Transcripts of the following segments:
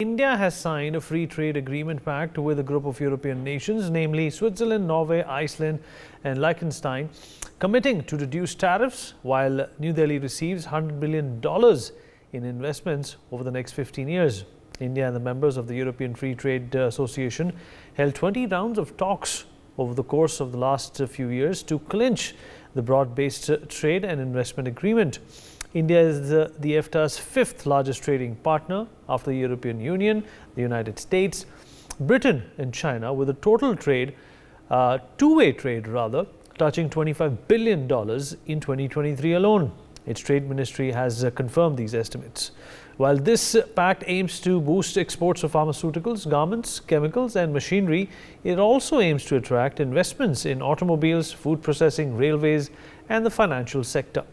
India has signed a free trade agreement pact with a group of European nations, namely Switzerland, Norway, Iceland and Liechtenstein, committing to reduce tariffs while New Delhi receives $100 billion in investments over the next 15 years. India and the members of the European Free Trade Association held 20 rounds of talks over the course of the last few years to clinch the broad-based trade and investment agreement. India is the EFTA's fifth largest trading partner after the European Union, the United States, Britain and China, with a total trade, two-way trade rather, touching $25 billion in 2023 alone. Its trade ministry has confirmed these estimates. While this pact aims to boost exports of pharmaceuticals, garments, chemicals and machinery, it also aims to attract investments in automobiles, food processing, railways and the financial sector.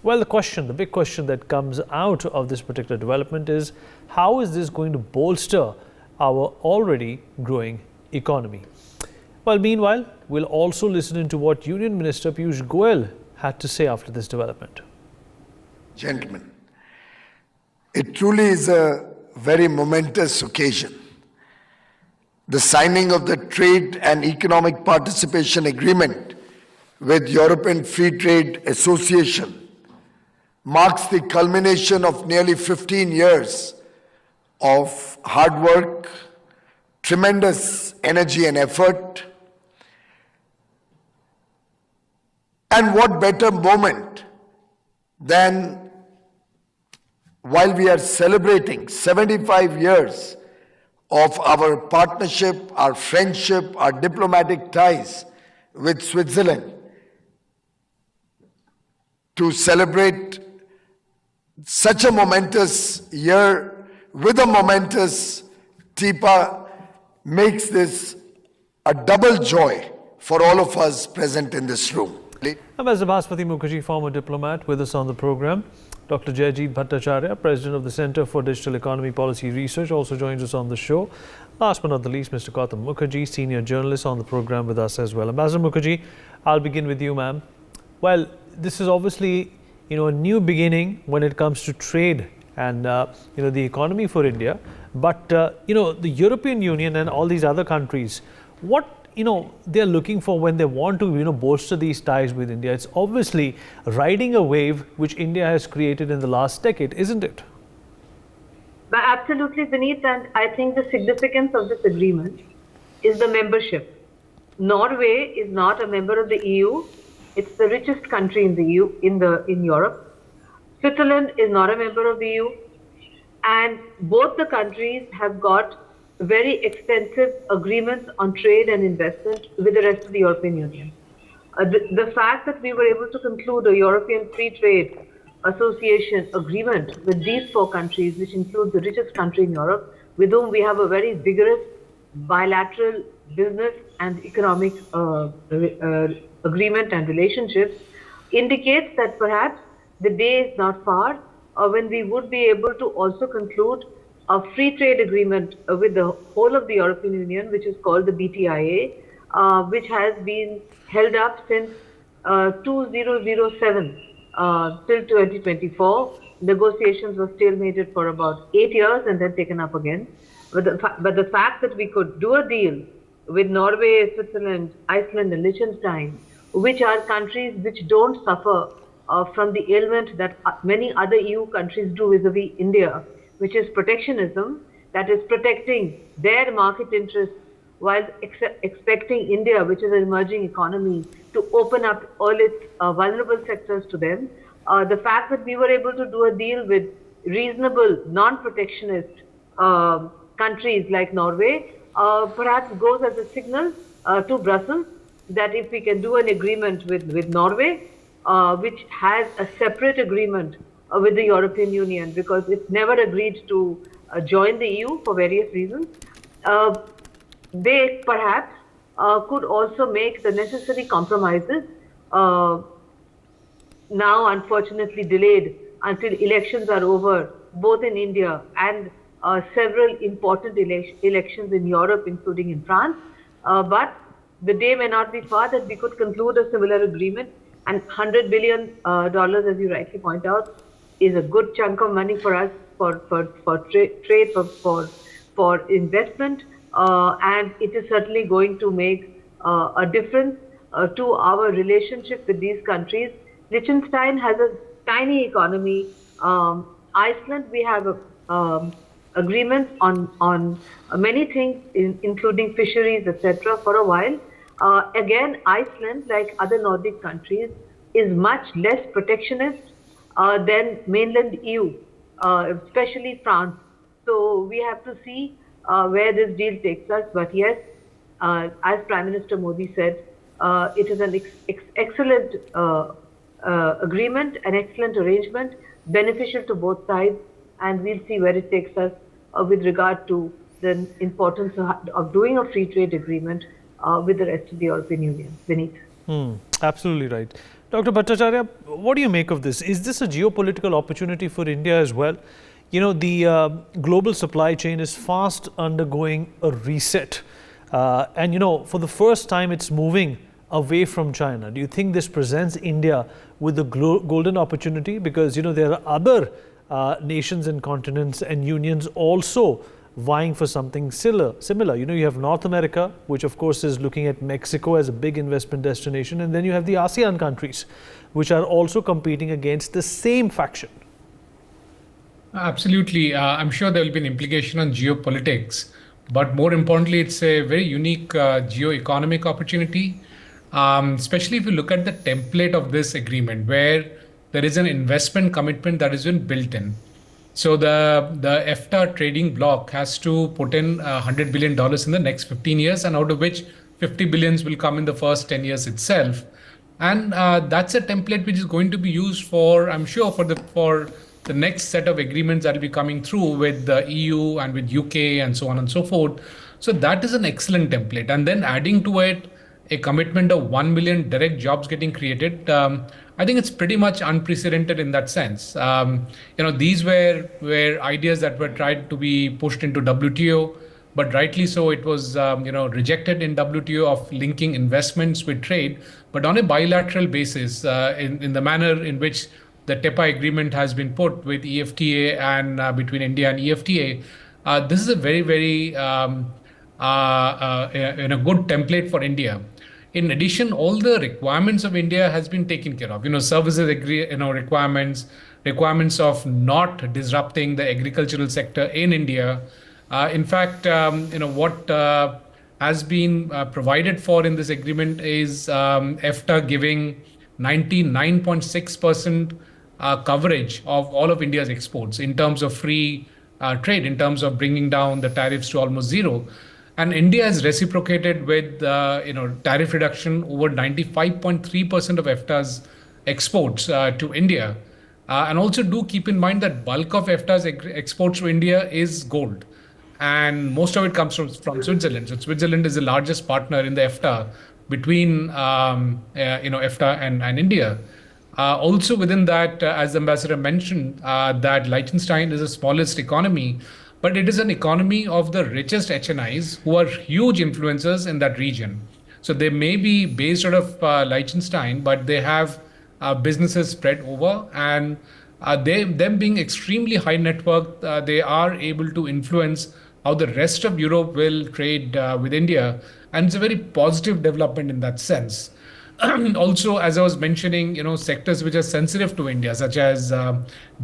Well, the big question that comes out of this particular development is how is this going to bolster our already growing economy? Well, meanwhile, we'll also listen into what Union Minister Piyush Goyal had to say after this development. Gentlemen, it truly is a very momentous occasion. The signing of the Trade and Economic Participation Agreement with European Free Trade Association marks the culmination of nearly 15 years of hard work, tremendous energy and effort. And what better moment than while we are celebrating 75 years of our partnership, our friendship, our diplomatic ties with Switzerland, to celebrate such a momentous year with a momentous TIPA makes this a double joy for all of us present in this room. Ambassador Bhaspati Mukherjee, former diplomat, with us on the program. Dr. Jayajit Bhattacharya, President of the Center for Digital Economy Policy Research, also joins us on the show. Last but not the least, Mr. Gautam Mukherjee, Senior Journalist on the program with us as well. Ambassador Mukherjee, I'll begin with you, ma'am. Well, this is obviously a new beginning when it comes to trade and the economy for India. But the European Union and all these other countries, what they're looking for when they want to bolster these ties with India, it's obviously riding a wave which India has created in the last decade, isn't it? Absolutely, Vineet, and I think the significance of this agreement is the membership. Norway is not a member of the EU. It's the richest country in the EU, in Europe. Switzerland is not a member of the EU, and both the countries have got very extensive agreements on trade and investment with the rest of the European Union. The fact that we were able to conclude a European Free Trade Association agreement with these four countries, which includes the richest country in Europe, with whom we have a very vigorous bilateral business and economic agreement and relationships, indicates that perhaps the day is not far when we would be able to also conclude a free trade agreement with the whole of the European Union, which is called the BTIA, which has been held up since 2007 till 2024. Negotiations were stalemated for about 8 years and then taken up again. But the fact that we could do a deal with Norway, Switzerland, Iceland and Liechtenstein, which are countries which don't suffer from the ailment that many other EU countries do vis-a-vis India, which is protectionism, that is protecting their market interests while expecting India, which is an emerging economy, to open up all its vulnerable sectors to them. The fact that we were able to do a deal with reasonable, non-protectionist countries like Norway perhaps goes as a signal to Brussels that if we can do an agreement with Norway, which has a separate agreement with the European Union, because it's never agreed to join the EU for various reasons, they perhaps could also make the necessary compromises, now unfortunately delayed until elections are over, both in India and several important elections in Europe, including in France. But the day may not be far that we could conclude a similar agreement, and $100 billion, as you rightly point out, is a good chunk of money for us for trade, for for investment, and it is certainly going to make a difference to our relationship with these countries. Liechtenstein has a tiny economy. Iceland, we have agreements on many things, including fisheries, etc. for a while. Again, Iceland, like other Nordic countries, is much less protectionist than mainland EU, especially France. So we have to see where this deal takes us. But yes, as Prime Minister Modi said, it is an excellent agreement, an excellent arrangement, beneficial to both sides, and we'll see where it takes us with regard to the importance of doing a free trade agreement with the rest of the European Union. Vineet. Absolutely right. Dr. Bhattacharya, what do you make of this? Is this a geopolitical opportunity for India as well? You know, the global supply chain is fast undergoing a reset. And, you know, for the first time, it's moving away from China. Do you think this presents India with a golden opportunity? Because, you know, there are other nations and continents and unions also vying for something similar. You know, you have North America, which of course is looking at Mexico as a big investment destination. And then you have the ASEAN countries, which are also competing against the same faction. Absolutely. I'm sure there will be an implication on geopolitics. But more importantly, it's a very unique geoeconomic opportunity, especially if you look at the template of this agreement, where there is an investment commitment that has been built in. So the EFTA trading bloc has to put in $100 billion in the next 15 years, and out of which 50 billions will come in the first 10 years itself. And that's a template which is going to be used for, I'm sure, for the next set of agreements that will be coming through with the EU and with UK and so on and so forth. So that is an excellent template. And then adding to it a commitment of 1 million direct jobs getting created, I think it's pretty much unprecedented in that sense. You know, these were ideas that were tried to be pushed into WTO, but rightly so, it was you know, rejected in WTO of linking investments with trade, but on a bilateral basis, in the manner in which the TEPA agreement has been put with EFTA and between India and EFTA. This is a very, very a good template for India. In addition, all the requirements of India has been taken care of. You know, services requirements of not disrupting the agricultural sector in India. In fact, you know, what has been provided for in this agreement is EFTA giving 99.6% coverage of all of India's exports in terms of free trade, in terms of bringing down the tariffs to almost zero. And India has reciprocated with you know, tariff reduction over 95.3% of EFTA's exports to India. And also do keep in mind that bulk of EFTA's exports to India is gold. And most of it comes from Switzerland. So Switzerland is the largest partner in the EFTA between you know, EFTA and India. Also within that, as the ambassador mentioned, that Liechtenstein is the smallest economy, but it is an economy of the richest HNIs who are huge influencers in that region. So they may be based out of Liechtenstein, but they have businesses spread over, and them being extremely high net worth, they are able to influence how the rest of Europe will trade with India. And it's a very positive development in that sense. Also, as I was mentioning, you know, sectors which are sensitive to India, such as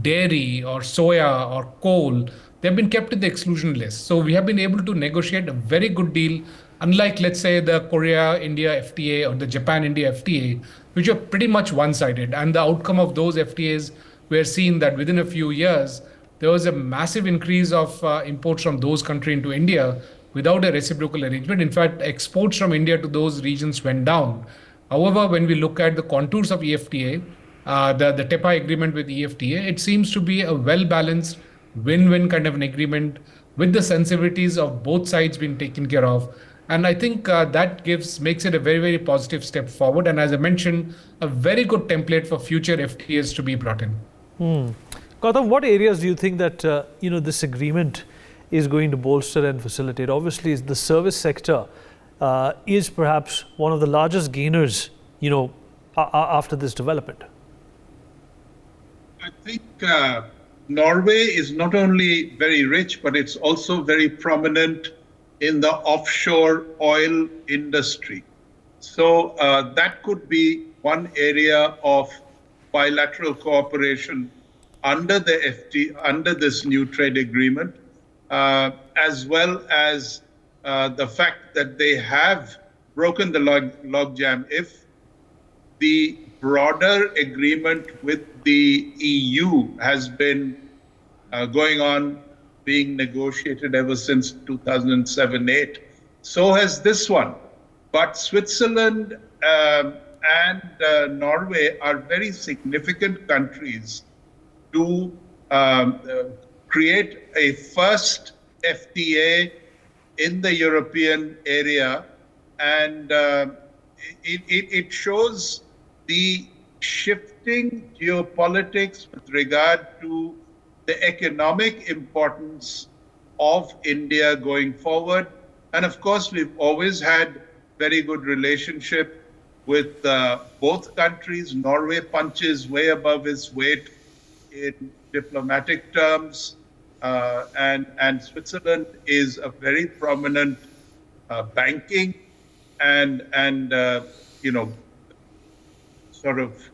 dairy or soya or coal, they've been kept in the exclusion list. So we have been able to negotiate a very good deal, unlike, let's say, the Korea-India FTA or the Japan-India FTA, which are pretty much one-sided. And the outcome of those FTAs, we're seeing that within a few years, there was a massive increase of imports from those countries into India without a reciprocal arrangement. In fact, exports from India to those regions went down. However, when we look at the contours of EFTA, the TEPA agreement with EFTA, it seems to be a well-balanced win-win kind of an agreement with the sensitivities of both sides being taken care of. And I think that makes it a very, very positive step forward. And as I mentioned, a very good template for future FTAs to be brought in. Gautam, what areas do you think that you know, this agreement is going to bolster and facilitate? Obviously, the service sector is perhaps one of the largest gainers, you know, after this development. I think Norway is not only very rich, but it's also very prominent in the offshore oil industry. So that could be one area of bilateral cooperation under the FTA, under this new trade agreement, as well as the fact that they have broken the logjam. If the broader agreement with the EU has been going on, being negotiated ever since 2007-8. So has this one. But Switzerland and Norway are very significant countries to create a first FTA in the European area, and it shows the shifting geopolitics with regard to the economic importance of India going forward. And of course, we've always had very good relationship with both countries. Norway punches way above its weight in diplomatic terms, and Switzerland is a very prominent banking and sort of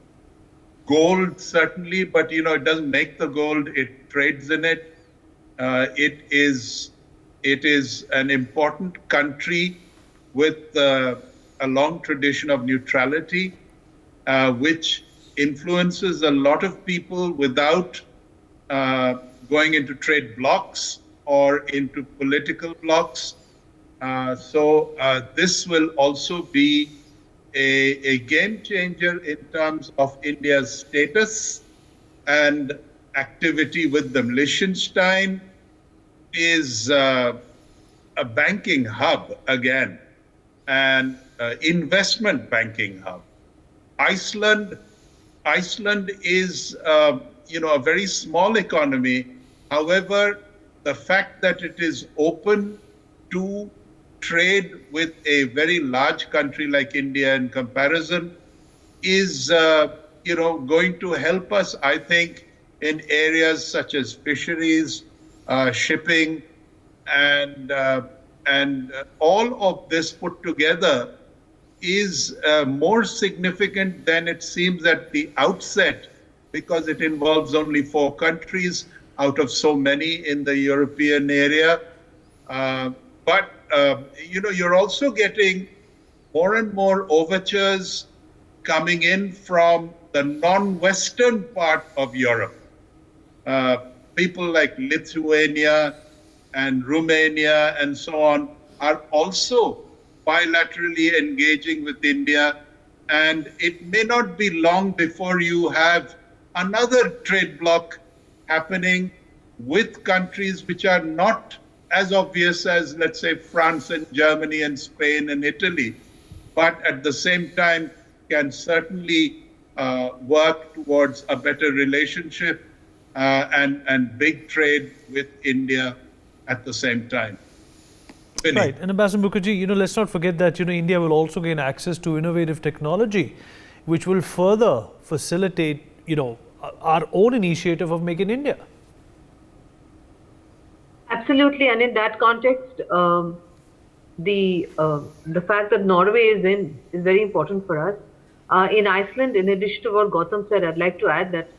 gold, certainly, but it doesn't make the gold; it trades in it. It is an important country with a long tradition of neutrality, which influences a lot of people without going into trade blocs or into political blocs. So this will also be a game changer in terms of India's status and activity with them. Liechtenstein is a banking hub again, and investment banking hub. Iceland is a very small economy. However, the fact that it is open to trade with a very large country like India in comparison is going to help us, I think, in areas such as fisheries, shipping, and all of this put together is more significant than it seems at the outset, because it involves only 4 countries out of so many in the European area. But you're also getting more and more overtures coming in from the non-Western part of Europe. People like Lithuania and Romania and so on are also bilaterally engaging with India. And it may not be long before you have another trade bloc happening with countries which are not as obvious as, let's say, France and Germany and Spain and Italy, but at the same time can certainly work towards a better relationship and big trade with India at the same time. Vinny. Right, and Ambassador Mukherjee, let's not forget that India will also gain access to innovative technology, which will further facilitate our own initiative of Make in India. Absolutely, and in that context, the fact that Norway is in is very important for us. In Iceland, in addition to what Gautam said, I'd like to add that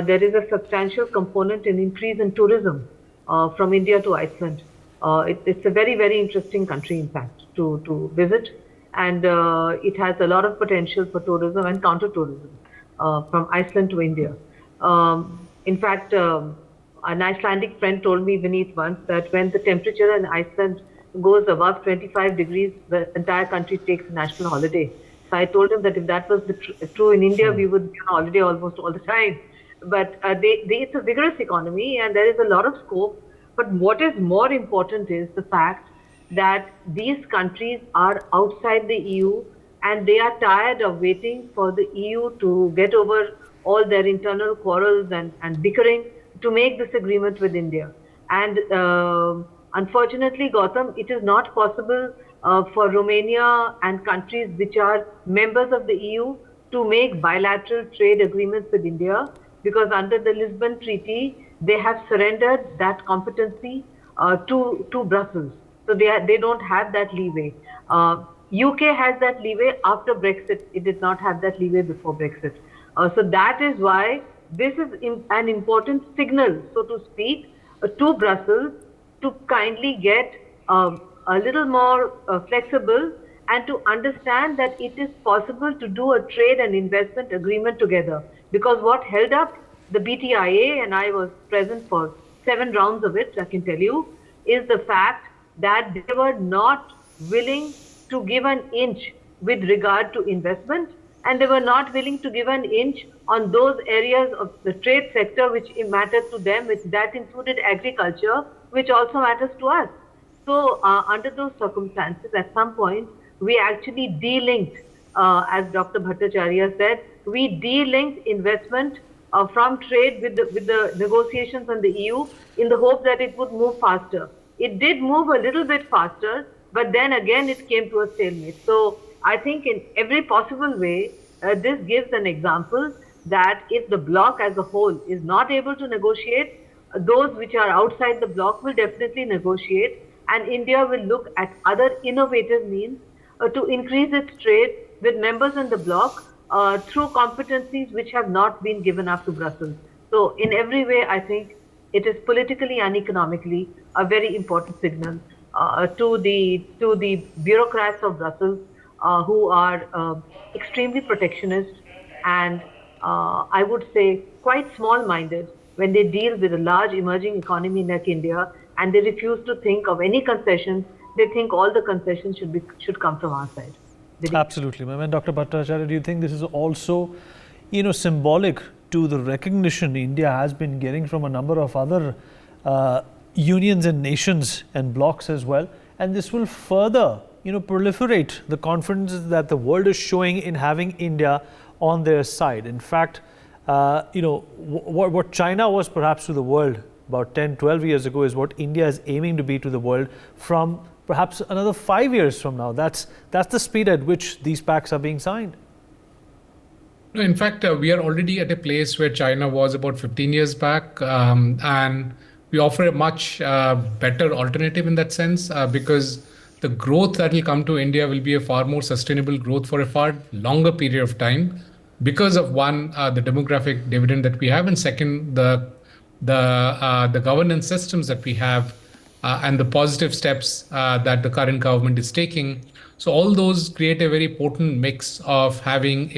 there is a substantial component in increase in tourism from India to Iceland. It's a very, very interesting country, in fact, to visit, and it has a lot of potential for tourism and counter-tourism from Iceland to India. In fact, an Icelandic friend told me, Vineet, once that when the temperature in Iceland goes above 25 degrees, the entire country takes a national holiday. So I told him that if that was true in India, we would be on holiday almost all the time. But it's a vigorous economy and there is a lot of scope. But what is more important is the fact that these countries are outside the EU and they are tired of waiting for the EU to get over all their internal quarrels and bickering to make this agreement with India. And unfortunately, Gautam, it is not possible for Romania and countries which are members of the EU to make bilateral trade agreements with India, because under the Lisbon Treaty, they have surrendered that competency to Brussels. So they don't have that leeway. UK has that leeway after Brexit. It did not have that leeway before Brexit. So that is why this is an important signal, so to speak, to Brussels to kindly get a little more flexible and to understand that it is possible to do a trade and investment agreement together. Because what held up the BTIA, and I was present for 7 rounds of it, I can tell you, is the fact that they were not willing to give an inch with regard to investment, and they were not willing to give an inch on those areas of the trade sector which mattered to them, which that included agriculture, which also matters to us. So under those circumstances, at some point, we actually de-linked, as Dr. Bhattacharya said, we de-linked investment from trade with the negotiations on the EU in the hope that it would move faster. It did move a little bit faster, but then again it came to a stalemate. So I think in every possible way, this gives an example that if the bloc as a whole is not able to negotiate, those which are outside the bloc will definitely negotiate, and India will look at other innovative means to increase its trade with members in the bloc through competencies which have not been given up to Brussels. So in every way, I think it is politically and economically a very important signal to the bureaucrats of Brussels who are extremely protectionist and I would say quite small-minded when they deal with a large emerging economy like India, and they refuse to think of any concessions. They think all the concessions should come from our side. Absolutely, ma'am. And Dr. Bhattacharya, do you think this is also, symbolic to the recognition India has been getting from a number of other unions and nations and blocs as well, and this will further, proliferate the confidence that the world is showing in having India on their side? In fact, what China was perhaps to the world about 10, 12 years ago is what India is aiming to be to the world from perhaps another 5 years from now. That's the speed at which these pacts are being signed. No, in fact, we are already at a place where China was about 15 years back, and we offer a much better alternative in that sense because the growth that will come to India will be a far more sustainable growth for a far longer period of time because of one, the demographic dividend that we have, and second, the governance systems that we have and the positive steps that the current government is taking. So all those create a very potent mix of having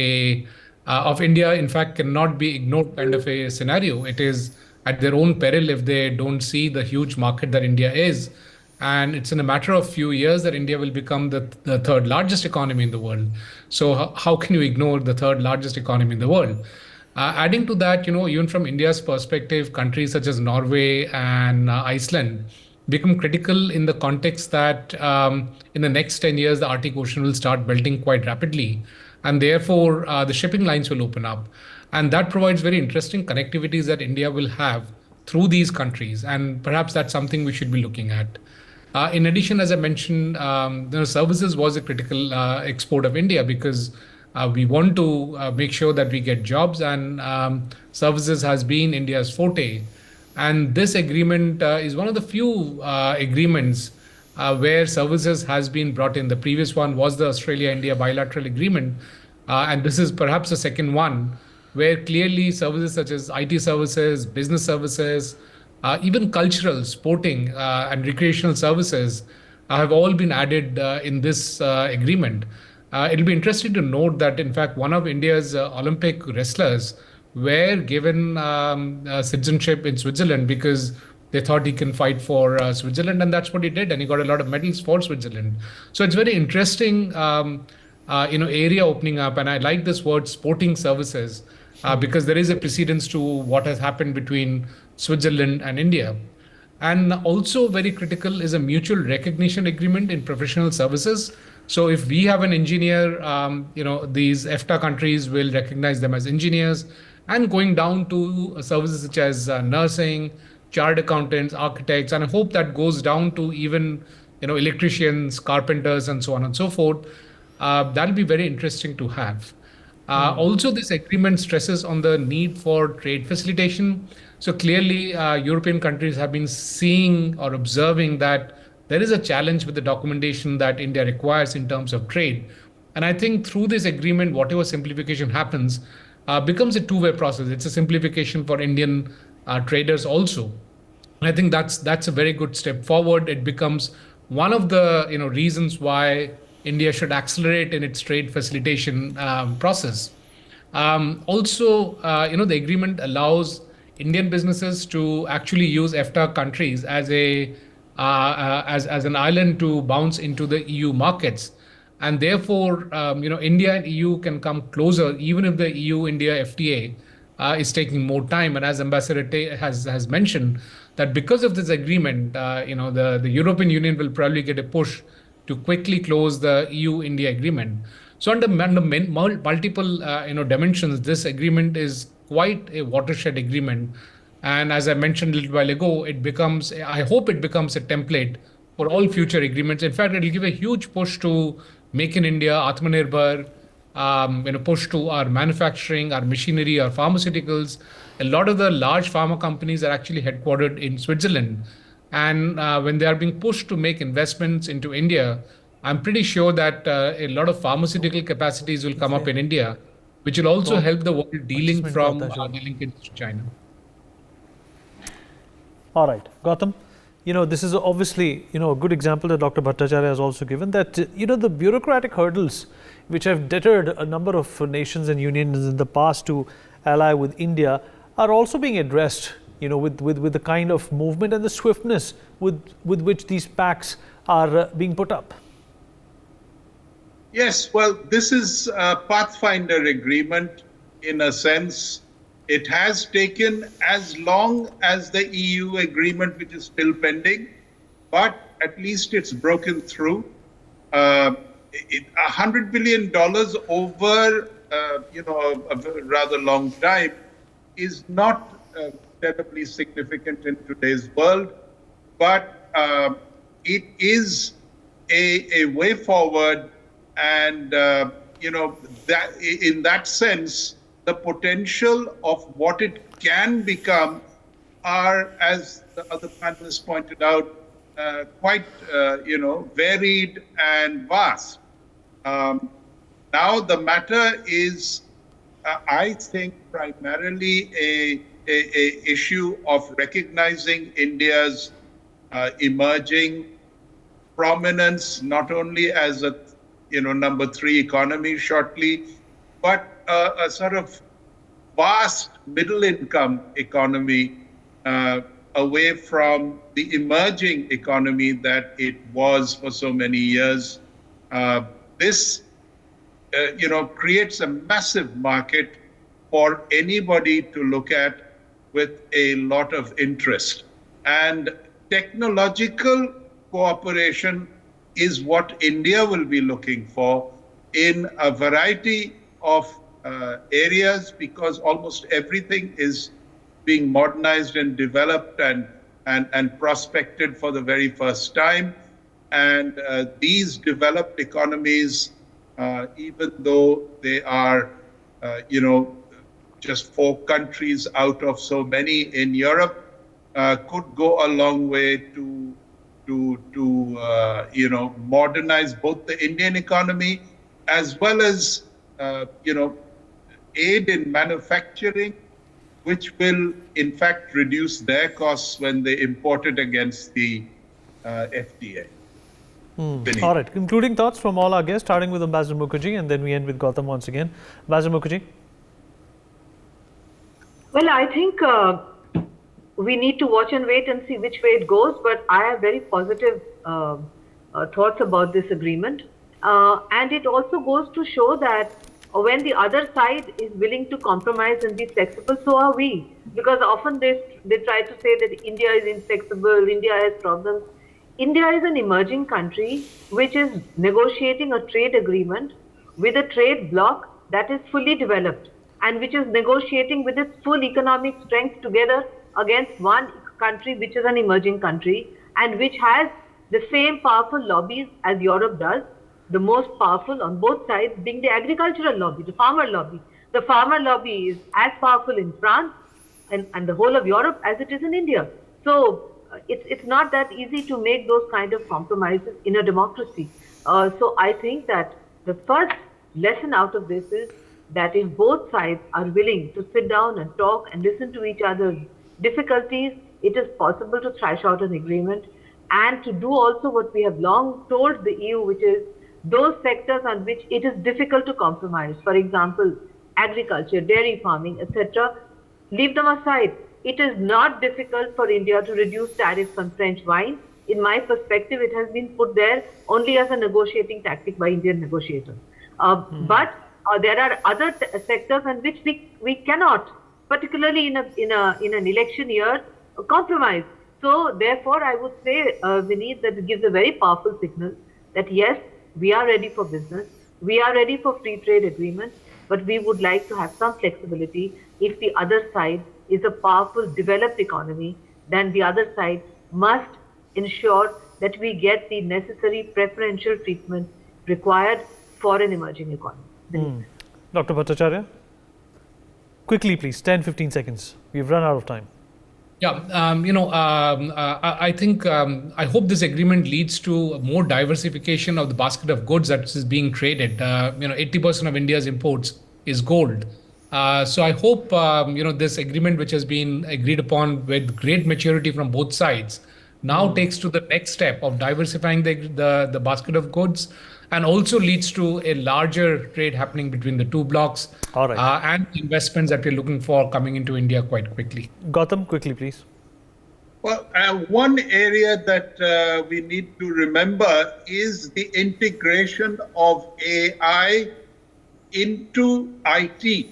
of India, in fact, cannot be ignored kind of a scenario. It is at their own peril if they don't see the huge market that India is. And it's in a matter of few years that India will become the third largest economy in the world. So how can you ignore the third largest economy in the world? Adding to that, even from India's perspective, countries such as Norway and Iceland become critical in the context that in the next 10 years, the Arctic Ocean will start melting quite rapidly. And therefore, the shipping lines will open up. And that provides very interesting connectivities that India will have through these countries. And perhaps that's something we should be looking at. In addition, as I mentioned, services was a critical export of India because we want to make sure that we get jobs, and services has been India's forte. And this agreement is one of the few agreements where services has been brought in. The previous one was the Australia-India bilateral agreement. And this is perhaps the second one where clearly services such as IT services, business services, even cultural, sporting and recreational services have all been added in this agreement. It'll be interesting to note that, in fact, one of India's Olympic wrestlers were given citizenship in Switzerland because they thought he can fight for Switzerland, and that's what he did, and he got a lot of medals for Switzerland. So it's very interesting, area opening up, and I like this word sporting services because there is a precedence to what has happened between Switzerland and India. And also very critical is a mutual recognition agreement in professional services. So if we have an engineer, these EFTA countries will recognize them as engineers, and going down to services such as nursing, chartered accountants, architects, and I hope that goes down to even electricians, carpenters, and so on and so forth. That'll be very interesting to have. Also, this agreement stresses on the need for trade facilitation. So clearly, European countries have been seeing or observing that there is a challenge with the documentation that India requires in terms of trade. And I think through this agreement, whatever simplification happens becomes a two-way process. It's a simplification for Indian traders also. I think that's a very good step forward. It becomes one of the reasons why India should accelerate in its trade facilitation process. Also, the agreement allows Indian businesses to actually use EFTA countries as as an island to bounce into the EU markets, and therefore, India and EU can come closer, even if the EU-India FTA is taking more time. And as Ambassador has mentioned, that because of this agreement, the European Union will probably get a push to quickly close the EU-India agreement. So under multiple dimensions, this agreement is quite a watershed agreement. And as I mentioned a little while ago, I hope it becomes a template for all future agreements. In fact, it will give a huge push to Make in India, Atmanirbhar, push to our manufacturing, our machinery, our pharmaceuticals. A lot of the large pharma companies are actually headquartered in Switzerland. And when they are being pushed to make investments into India, I'm pretty sure that a lot of pharmaceutical capacities will come up in India, which will also help the world dealing from the linkage to China. All right, Gautam. This is obviously, a good example that Dr. Bhattacharya has also given, that, the bureaucratic hurdles which have deterred a number of nations and unions in the past to ally with India are also being addressed, with the kind of movement and the swiftness with which these pacts are being put up. Yes, well, this is a Pathfinder agreement in a sense. It has taken as long as the EU agreement, which is still pending, but at least it's broken through. $100 billion over, a rather long time is not terribly significant in today's world, but it is a way forward, and that in that sense, the potential of what it can become are, as the other panelists pointed out, quite varied and vast. Now the matter is, I think, primarily a issue of recognizing India's emerging prominence, not only as a number 3 economy shortly, but a sort of vast middle income economy away from the emerging economy that it was for so many years. This creates a massive market for anybody to look at with a lot of interest. And technological cooperation is what India will be looking for in a variety of areas, because almost everything is being modernized and developed and prospected for the very first time. And these developed economies, even though they are, just 4 countries out of so many in Europe, could go a long way to modernize both the Indian economy as well as aid in manufacturing, which will in fact reduce their costs when they import it against the FTA. All right, concluding thoughts from all our guests, starting with Ambassador Mukherjee, and then we end with Gautam once again. Ambassador Mukherjee. Well, I think we need to watch and wait and see which way it goes, but I have very positive thoughts about this agreement. And it also goes to show that when the other side is willing to compromise and be flexible, so are we. Because often they try to say that India is inflexible, India has problems. India is an emerging country which is negotiating a trade agreement with a trade bloc that is fully developed and which is negotiating with its full economic strength together against one country which is an emerging country and which has the same powerful lobbies as Europe does, the most powerful on both sides being the agricultural lobby, the farmer lobby. The farmer lobby is as powerful in France and the whole of Europe as it is in India. So it's not that easy to make those kind of compromises in a democracy. So I think that the first lesson out of this is that if both sides are willing to sit down and talk and listen to each other's difficulties, it is possible to thrash out an agreement and to do also what we have long told the EU, which is those sectors on which it is difficult to compromise. For example, agriculture, dairy farming, etc. Leave them aside. It is not difficult for India to reduce tariffs on French wine. In my perspective, it has been put there only as a negotiating tactic by Indian negotiators. But there are other sectors on which we cannot, particularly in an election year, compromise. So therefore, I would say, Vineet, that it gives a very powerful signal that yes, we are ready for business, we are ready for free trade agreements, but we would like to have some flexibility. If the other side is a powerful developed economy, then the other side must ensure that we get the necessary preferential treatment required for an emerging economy. Dr. Bhattacharya, quickly please, 10-15 seconds. We've run out of time. Yeah, I think, I hope this agreement leads to more diversification of the basket of goods that is being traded. 80% of India's imports is gold. So I hope, this agreement, which has been agreed upon with great maturity from both sides, now takes to the next step of diversifying the basket of goods, and also leads to a larger trade happening between the two blocks. All right. And investments that we're looking for coming into India quite quickly. Gautam, quickly, please. Well, one area that we need to remember is the integration of AI into IT,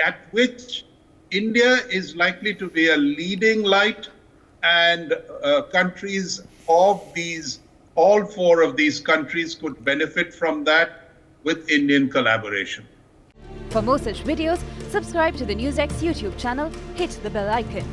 at which India is likely to be a leading light, and countries of all four of these countries could benefit from that with Indian collaboration. For more such videos, subscribe to the NewsX YouTube channel, hit the bell icon.